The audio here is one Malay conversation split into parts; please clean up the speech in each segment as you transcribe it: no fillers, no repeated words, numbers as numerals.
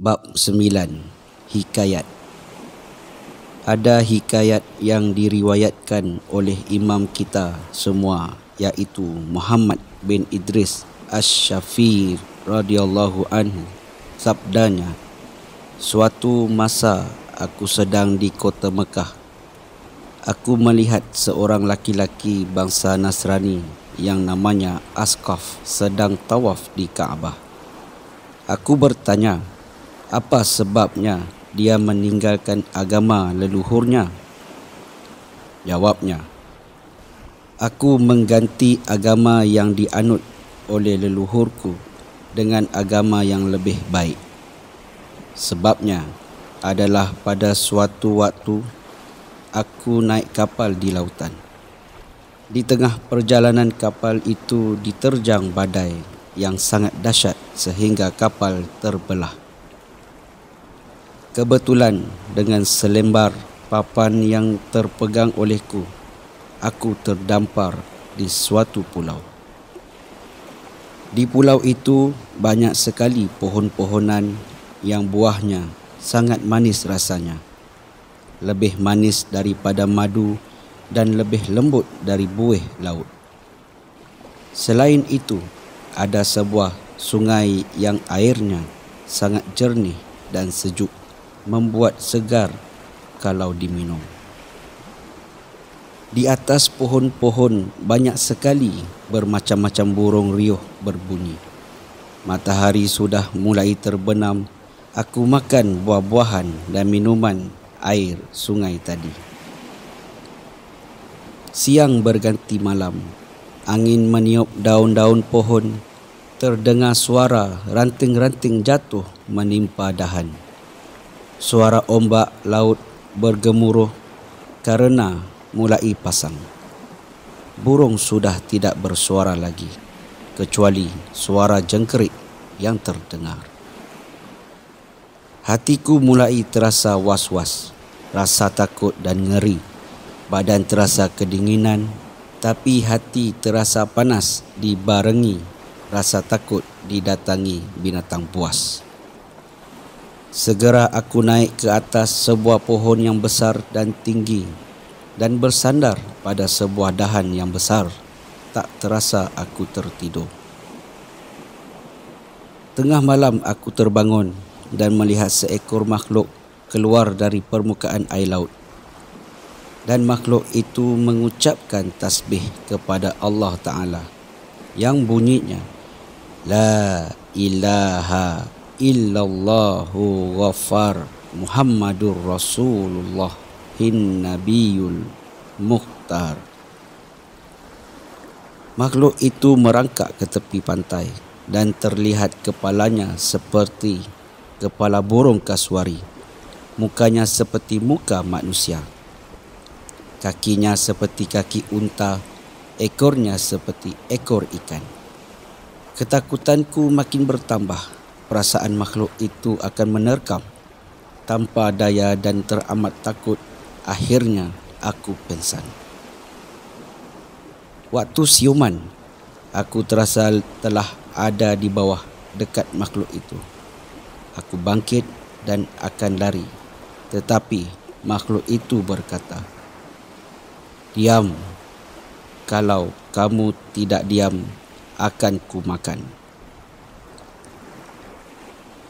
Bab 9. Hikayat. Ada hikayat yang diriwayatkan oleh imam kita semua, iaitu Muhammad bin Idris Asy-Syafir radhiyallahu anhu. Sabdanya, suatu masa aku sedang di kota Mekah. Aku melihat seorang laki-laki bangsa Nasrani yang namanya Asqaf sedang tawaf di Kaabah. Aku bertanya, apa sebabnya dia meninggalkan agama leluhurnya? Jawabnya, aku mengganti agama yang dianut oleh leluhurku dengan agama yang lebih baik. Sebabnya adalah pada suatu waktu aku naik kapal di lautan. Di tengah perjalanan kapal itu diterjang badai yang sangat dahsyat sehingga kapal terbelah. Kebetulan dengan selembar papan yang terpegang olehku, aku terdampar di suatu pulau. Di pulau itu banyak sekali pohon-pohonan yang buahnya sangat manis rasanya, lebih manis daripada madu dan lebih lembut dari buih laut. Selain itu, ada sebuah sungai yang airnya sangat jernih dan sejuk, membuat segar kalau diminum. Di atas pohon-pohon banyak sekali bermacam-macam burung riuh berbunyi. Matahari sudah mulai terbenam. Aku makan buah-buahan dan minuman air sungai tadi. Siang berganti malam. Angin meniup daun-daun pohon. Terdengar suara ranting-ranting jatuh menimpa dahan. Suara ombak laut bergemuruh karena mulai pasang. Burung sudah tidak bersuara lagi, kecuali suara jengkerik yang terdengar. Hatiku mulai terasa was-was, rasa takut dan ngeri. Badan terasa kedinginan, tapi hati terasa panas dibarengi rasa takut didatangi binatang buas. Segera aku naik ke atas sebuah pohon yang besar dan tinggi dan bersandar pada sebuah dahan yang besar. Tak terasa aku tertidur. Tengah malam aku terbangun dan melihat seekor makhluk keluar dari permukaan air laut. Dan makhluk itu mengucapkan tasbih kepada Allah Ta'ala yang bunyinya, La ilaha illallahu ghafar Muhammadur Rasulullah Nabiyul Mukhtar. Makhluk itu merangkak ke tepi pantai dan terlihat kepalanya seperti kepala burung kasuari, mukanya seperti muka manusia, kakinya seperti kaki unta, ekornya seperti ekor ikan. Ketakutanku makin bertambah. Perasaan makhluk itu akan menerkam. Tanpa daya dan teramat takut, akhirnya aku pingsan. Waktu siuman, aku terasa telah ada di bawah dekat makhluk itu. Aku bangkit dan akan lari. Tetapi makhluk itu berkata, Diam. Kalau kamu tidak diam, akan ku makan.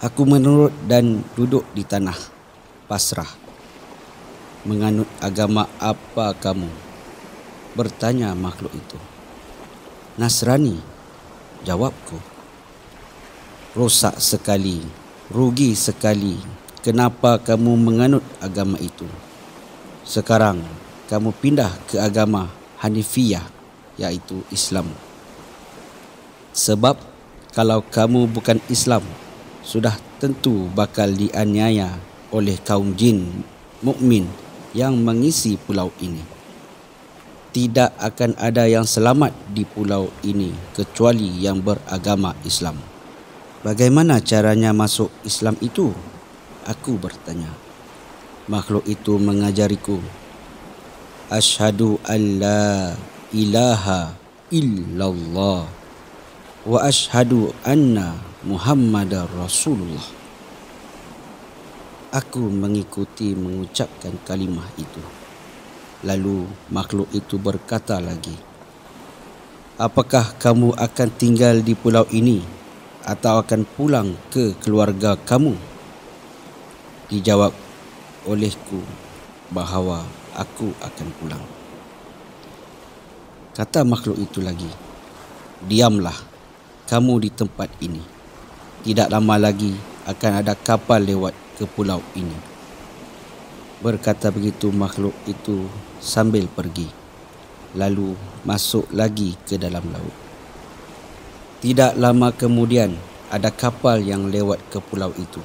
Aku menurut dan duduk di tanah, pasrah. Menganut agama apa kamu? Bertanya makhluk itu. Nasrani, jawabku. Rosak sekali, rugi sekali. Kenapa kamu menganut agama itu? Sekarang kamu pindah ke agama Hanifiyah, iaitu Islam. Sebab kalau kamu bukan Islam, sudah tentu bakal dianiaya oleh kaum jin mukmin yang mengisi pulau ini. Tidak akan ada yang selamat di pulau ini kecuali yang beragama Islam. Bagaimana caranya masuk Islam itu? Aku bertanya. Makhluk itu mengajariku. Asyhadu an la ilaha illallah wa asyhadu anna Muhammadar Rasulullah. Aku mengikuti mengucapkan kalimah itu. Lalu makhluk itu berkata lagi, apakah kamu akan tinggal di pulau ini atau akan pulang ke keluarga kamu? Dijawab olehku bahawa aku akan pulang. Kata makhluk itu lagi, diamlah kamu di tempat ini. Tidak lama lagi akan ada kapal lewat ke pulau ini. Berkata begitu makhluk itu sambil pergi, lalu masuk lagi ke dalam laut. Tidak lama kemudian ada kapal yang lewat ke pulau itu.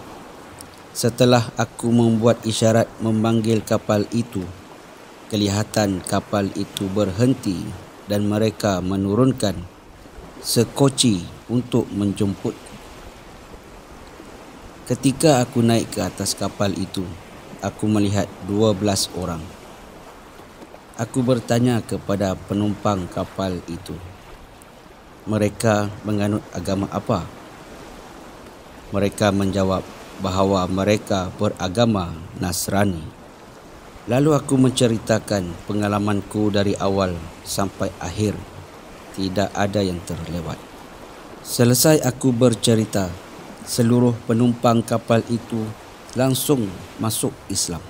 Setelah aku membuat isyarat memanggil kapal itu, kelihatan kapal itu berhenti dan mereka menurunkan sekoci untuk menjemput. Ketika aku naik ke atas kapal itu, aku melihat 12 orang. Aku bertanya kepada penumpang kapal itu, mereka menganut agama apa? Mereka menjawab bahawa mereka beragama Nasrani. Lalu aku menceritakan pengalamanku dari awal sampai akhir. Tidak ada yang terlewat. Selesai aku bercerita, seluruh penumpang kapal itu langsung masuk Islam.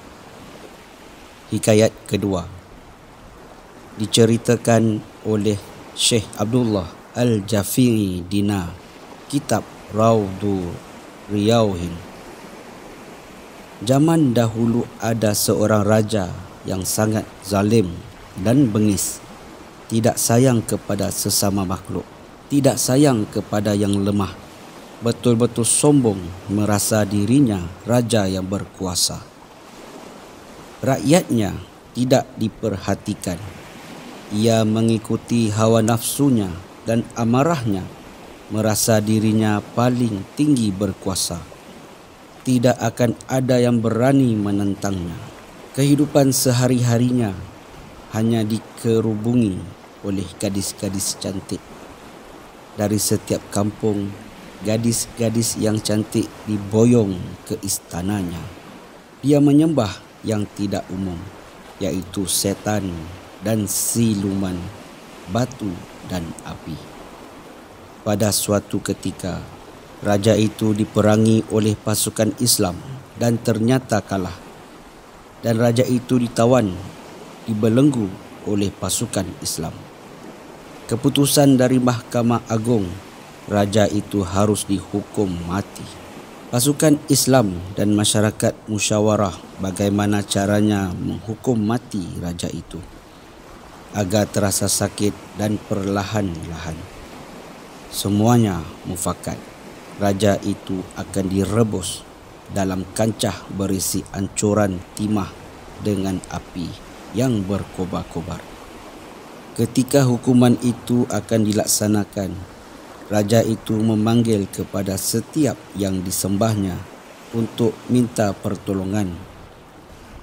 Hikayat kedua diceritakan oleh Syekh Abdullah Al-Jafiri Dina, kitab Raudhu Riyauhin. Zaman dahulu ada seorang raja yang sangat zalim dan bengis. Tidak sayang kepada sesama makhluk, tidak sayang kepada yang lemah. Betul-betul sombong merasa dirinya raja yang berkuasa. Rakyatnya tidak diperhatikan. Ia mengikuti hawa nafsunya dan amarahnya, merasa dirinya paling tinggi berkuasa. Tidak akan ada yang berani menentangnya. Kehidupan sehari-harinya hanya dikerubungi oleh gadis-gadis cantik. Dari setiap kampung, gadis-gadis yang cantik diboyong ke istananya. Dia menyembah yang tidak umum, yaitu setan dan siluman, batu dan api. Pada suatu ketika, raja itu diperangi oleh pasukan Islam dan ternyata kalah. Dan raja itu ditawan, dibelenggu oleh pasukan Islam. Keputusan dari Mahkamah Agung, raja itu harus dihukum mati. Pasukan Islam dan masyarakat musyawarah bagaimana caranya menghukum mati raja itu agar terasa sakit dan perlahan-lahan. Semuanya mufakat. Raja itu akan direbus dalam kancah berisi ancuran timah dengan api yang berkobar-kobar. Ketika hukuman itu akan dilaksanakan, raja itu memanggil kepada setiap yang disembahnya untuk minta pertolongan.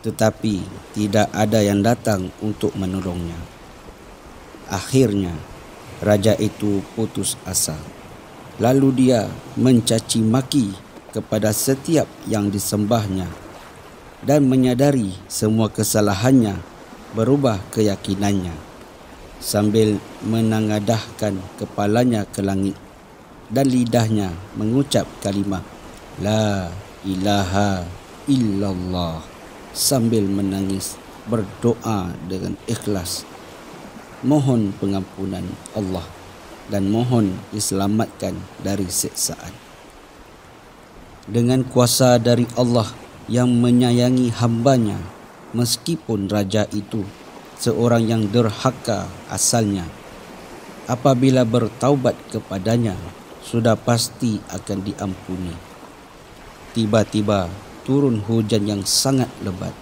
Tetapi tidak ada yang datang untuk menolongnya. Akhirnya, raja itu putus asa. Lalu dia mencaci maki kepada setiap yang disembahnya dan menyadari semua kesalahannya, berubah keyakinannya sambil menengadahkan kepalanya ke langit dan lidahnya mengucap kalimah La ilaha illallah sambil menangis, berdoa dengan ikhlas, mohon pengampunan Allah dan mohon diselamatkan dari siksaan. Dengan kuasa dari Allah yang menyayangi hambanya, meskipun raja itu seorang yang derhaka asalnya, apabila bertaubat kepadanya, sudah pasti akan diampuni. Tiba-tiba turun hujan yang sangat lebat.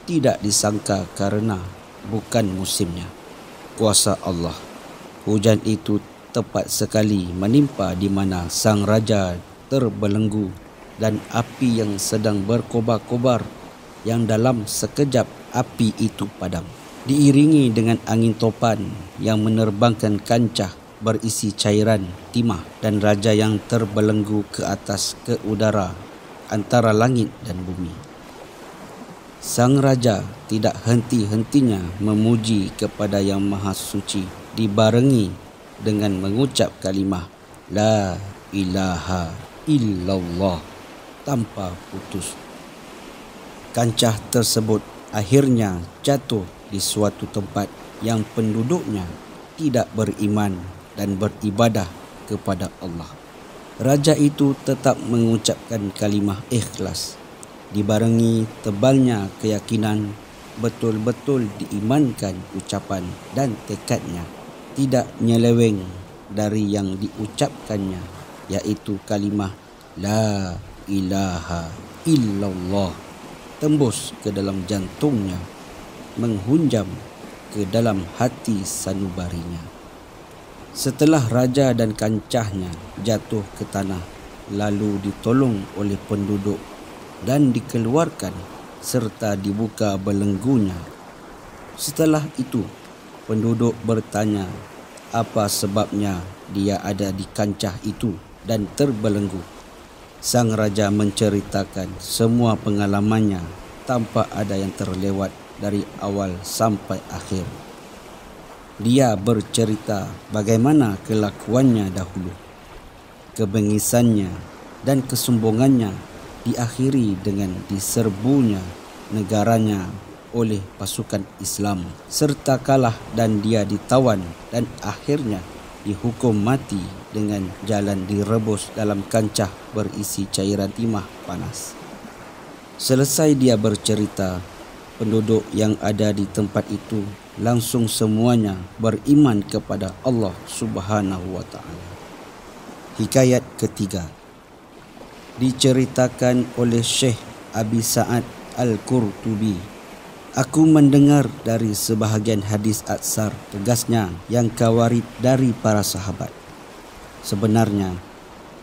Tidak disangka karena bukan musimnya. Kuasa Allah. Hujan itu tepat sekali menimpa di mana sang raja terbelenggu dan api yang sedang berkobar-kobar, yang dalam sekejap api itu padam. Diiringi dengan angin topan yang menerbangkan kancah berisi cairan timah dan raja yang terbelenggu ke atas ke udara antara langit dan bumi. Sang Raja tidak henti-hentinya memuji kepada Yang Maha Suci dibarengi dengan mengucap kalimah La ilaha illallah tanpa putus. Kancah tersebut akhirnya jatuh di suatu tempat yang penduduknya tidak beriman dan beribadah kepada Allah. Raja itu tetap mengucapkan kalimah ikhlas dibarengi tebalnya keyakinan betul-betul diimankan ucapan dan tekadnya, tidak nyeleweng dari yang diucapkannya, yaitu kalimah La ilaha illallah tembus ke dalam jantungnya, menghunjam ke dalam hati sanubarinya. Setelah raja dan kancahnya jatuh ke tanah, lalu ditolong oleh penduduk dan dikeluarkan serta dibuka belenggunya. Setelah itu, penduduk bertanya apa sebabnya dia ada di kancah itu dan terbelenggu. Sang raja menceritakan semua pengalamannya tanpa ada yang terlewat dari awal sampai akhir. Dia bercerita bagaimana kelakuannya dahulu, kebengisannya dan kesombongannya diakhiri dengan diserbunya negaranya oleh pasukan Islam serta kalah dan dia ditawan dan akhirnya dihukum mati dengan jalan direbus dalam kancah berisi cairan timah panas. Selesai dia bercerita, penduduk yang ada di tempat itu langsung semuanya beriman kepada Allah Subhanahu wa taala. Hikayat ketiga diceritakan oleh Syekh Abi Sa'ad Al-Qurtubi. Aku mendengar dari sebahagian hadis atsar, tegasnya yang kawarid dari para sahabat. Sebenarnya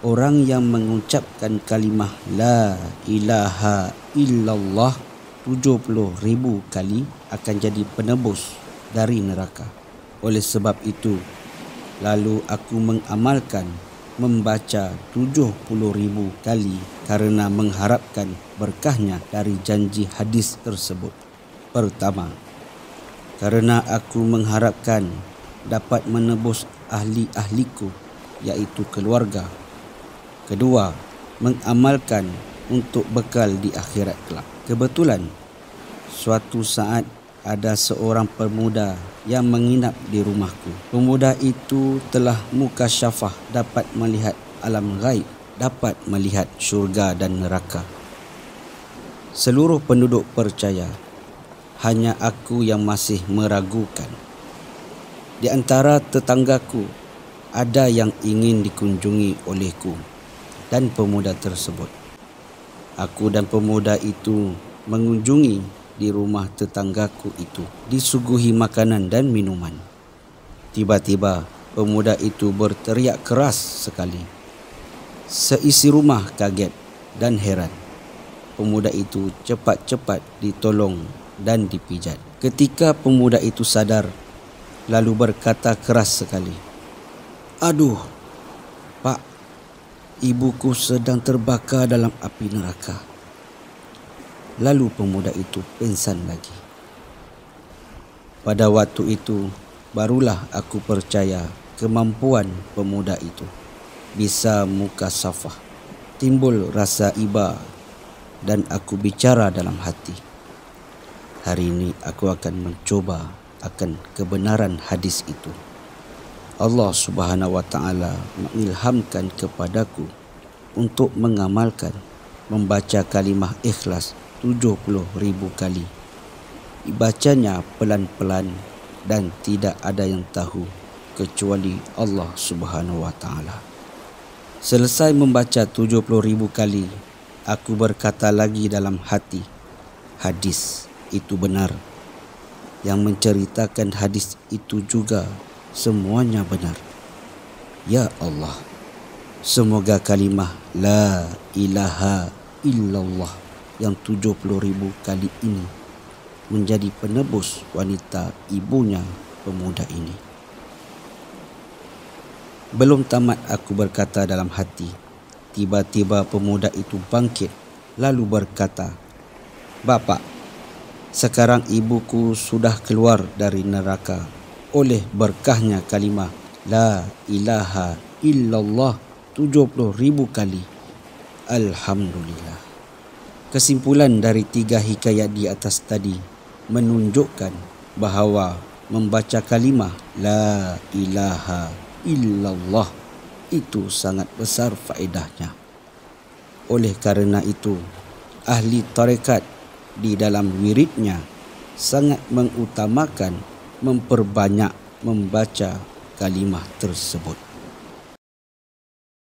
orang yang mengucapkan kalimah La ilaha illallah 70,000 kali akan jadi penebus dari neraka. Oleh sebab itu, lalu aku mengamalkan membaca 70,000 kali karena mengharapkan berkahnya dari janji hadis tersebut. Pertama, karena aku mengharapkan dapat menebus ahli-ahliku, yaitu keluarga. Kedua, mengamalkan untuk bekal di akhirat kelak. Kebetulan, suatu saat ada seorang pemuda yang menginap di rumahku. Pemuda itu telah mukasyafah, dapat melihat alam gaib, dapat melihat syurga dan neraka. Seluruh penduduk percaya, hanya aku yang masih meragukan. Di antara tetanggaku, ada yang ingin dikunjungi olehku dan pemuda tersebut. Aku dan pemuda itu mengunjungi di rumah tetanggaku itu, disuguhi makanan dan minuman. Tiba-tiba pemuda itu berteriak keras sekali. Seisi rumah kaget dan heran. Pemuda itu cepat-cepat ditolong dan dipijat. Ketika pemuda itu sadar, lalu berkata keras sekali, "Aduh, Pak, ibuku sedang terbakar dalam api neraka." Lalu pemuda itu pingsan lagi. Pada waktu itu, barulah aku percaya kemampuan pemuda itu. Bisa mukasyafah. Timbul rasa iba dan aku bicara dalam hati. Hari ini aku akan mencoba akan kebenaran hadis itu. Allah Subhanahu wa taala mengilhamkan kepadaku untuk mengamalkan membaca kalimah ikhlas 70,000 kali. Dibacanya pelan-pelan dan tidak ada yang tahu kecuali Allah Subhanahu wa taala. Selesai membaca 70,000 kali, aku berkata lagi dalam hati, hadis itu benar. Yang menceritakan hadis itu juga semuanya benar. Ya Allah, semoga kalimah La ilaha illallah yang 70,000 kali ini menjadi penebus wanita ibunya pemuda ini. Belum tamat aku berkata dalam hati, tiba-tiba pemuda itu bangkit lalu berkata, "Bapa, sekarang ibuku sudah keluar dari neraka oleh berkahnya kalimah La ilaha illallah 70,000 kali. Alhamdulillah." Kesimpulan dari 3 hikayat di atas tadi menunjukkan bahawa membaca kalimah La ilaha illallah itu sangat besar faedahnya. Oleh kerana itu, ahli tarekat di dalam wiridnya sangat mengutamakan memperbanyak membaca kalimah tersebut.